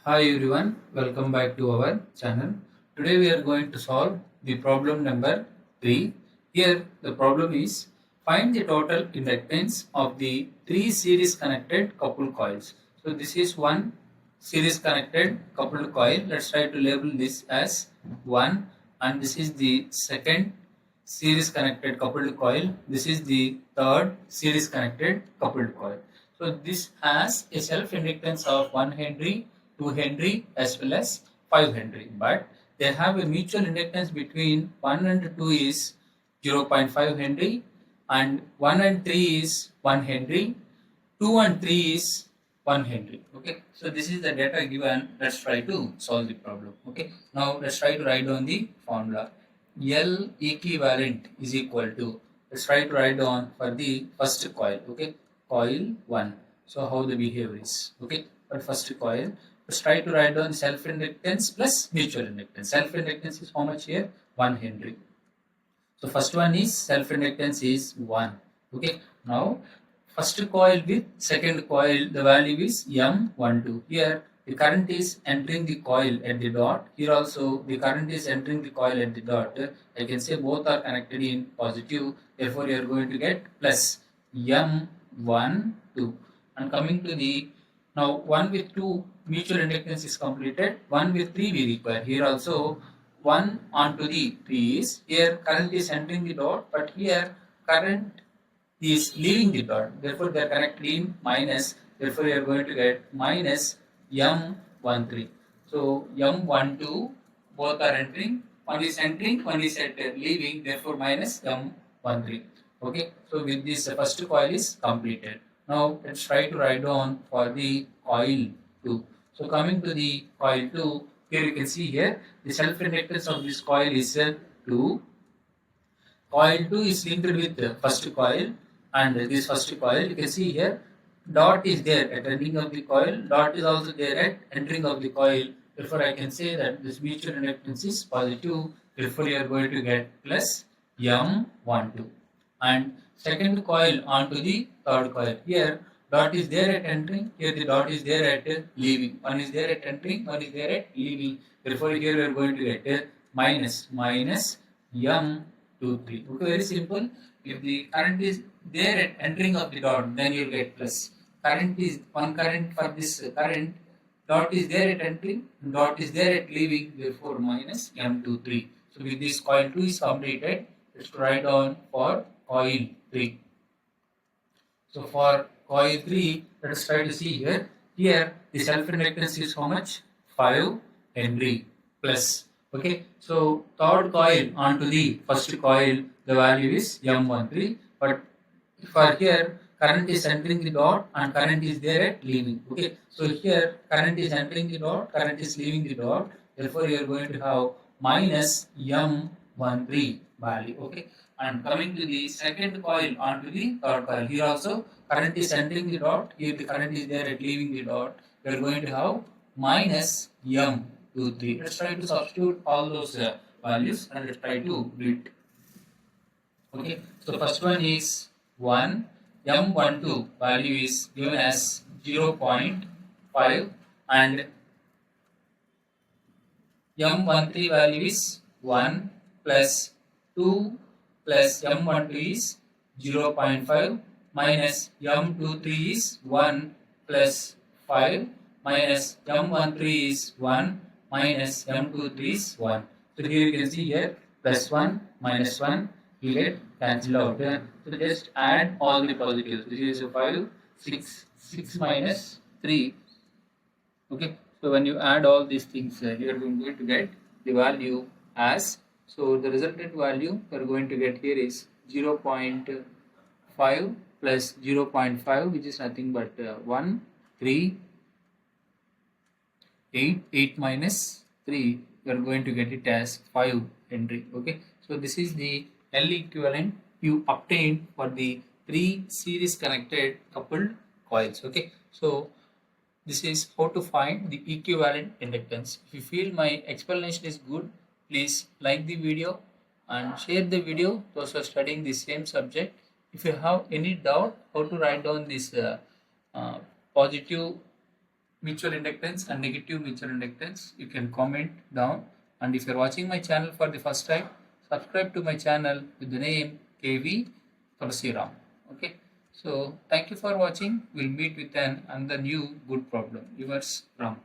Hi everyone, welcome back to our channel. Today we are going to solve the problem number 3. Here the problem is find the total inductance of the three series connected coupled coils. So this is one series connected coupled coil. Let's try to label this as 1, and this is the second series connected coupled coil. This is the third series connected coupled coil. So this has a self inductance of 1 Henry, 2 Henry as well as 5 Henry, but they have a mutual inductance between 1 and 2 is 0.5 Henry, and 1 and 3 is 1 Henry, 2 and 3 is 1 Henry. Okay, so this is the data given. Let's try to solve the problem. Okay, now let's try to write down the formula. L equivalent is equal to, let's try to write down for the first coil. Okay, coil 1. So how the behavior is. Okay, for first coil, let's try to write down self inductance plus mutual inductance. Self inductance is how much here? 1 Henry. So first one is self inductance is 1. Okay, now first coil with second coil, the value is M12. Here the current is entering the coil at the dot. Here also the current is entering the coil at the dot. I can say both are connected in positive. Therefore, you are going to get plus M12. And coming to the now 1 with 2 mutual inductance is completed. 1 with 3 we require. Here also 1 onto the 3 is, here current is entering the dot, but here current is leaving the dot. Therefore, they are connected in minus. Therefore, you are going to get minus M13. So, M12 both are entering. One is entering, one is leaving. Therefore, minus M13. Okay. So, with this, the first coil is completed. Now, let's try to write down for the coil 2. So, coming to the coil 2, here you can see here the self inductance of this coil is 2. Coil 2 is linked with the first coil, and this first coil you can see here dot is there at ending of the coil, dot is also there at entering of the coil. Therefore, I can say that this mutual inductance is positive. Therefore, you are going to get plus M12. And second coil onto the third coil. Here dot is there at entering, here the dot is there at leaving. One is there at entering, one is there at leaving. Therefore, here we are going to get minus M23. Okay, very simple. If the current is there at entering of the dot, then you will get plus. Current is one current for this current, dot is there at entering, dot is there at leaving, therefore minus M23. So with this coil 2 is completed, let's write down for coil 3. So for coil 3, let us try to see here. Here the self inductance is how much? 5 Henry plus. Okay, so third coil onto the first coil, the value is M13. But for here, current is entering the dot and current is there at leaving. Okay, so here current is entering the dot, current is leaving the dot. Therefore, you are going to have minus M13 value. Okay, and coming to the second coil onto the third coil, here also current is entering the dot, here the current is there at leaving the dot. You are going to have minus M23. Let's try to substitute all those values and let's try to do it. Okay, so first one is 1, M12 value is given as 0.5 and M13 value is 1 plus 2 plus M12 is 0.5 minus M23 is 1 plus 5 minus M13 is 1 minus M23 is 1. So here you can see here plus 1 minus 1 you get cancelled out. So just add all the positives. This is 5, 6 minus 3. Okay, so when you add all these things, you are going to get the value as, so the resultant value you are going to get here is 0.5 plus 0.5, which is nothing but 1, 3, 8 minus 3, you are going to get it as 5 Henry. Okay, so this is the L equivalent you obtained for the 3 series connected coupled coils. Okay, so this is how to find the equivalent inductance. If you feel my explanation is good, please like the video and share the video to those who are studying the same subject. If you have any doubt how to write down this positive mutual inductance and negative mutual inductance, you can comment down. And if you are watching my channel for the first time, subscribe to my channel with the name kvthulasi. Okay. So thank you for watching. We'll meet with another new good problem. Yours Ram.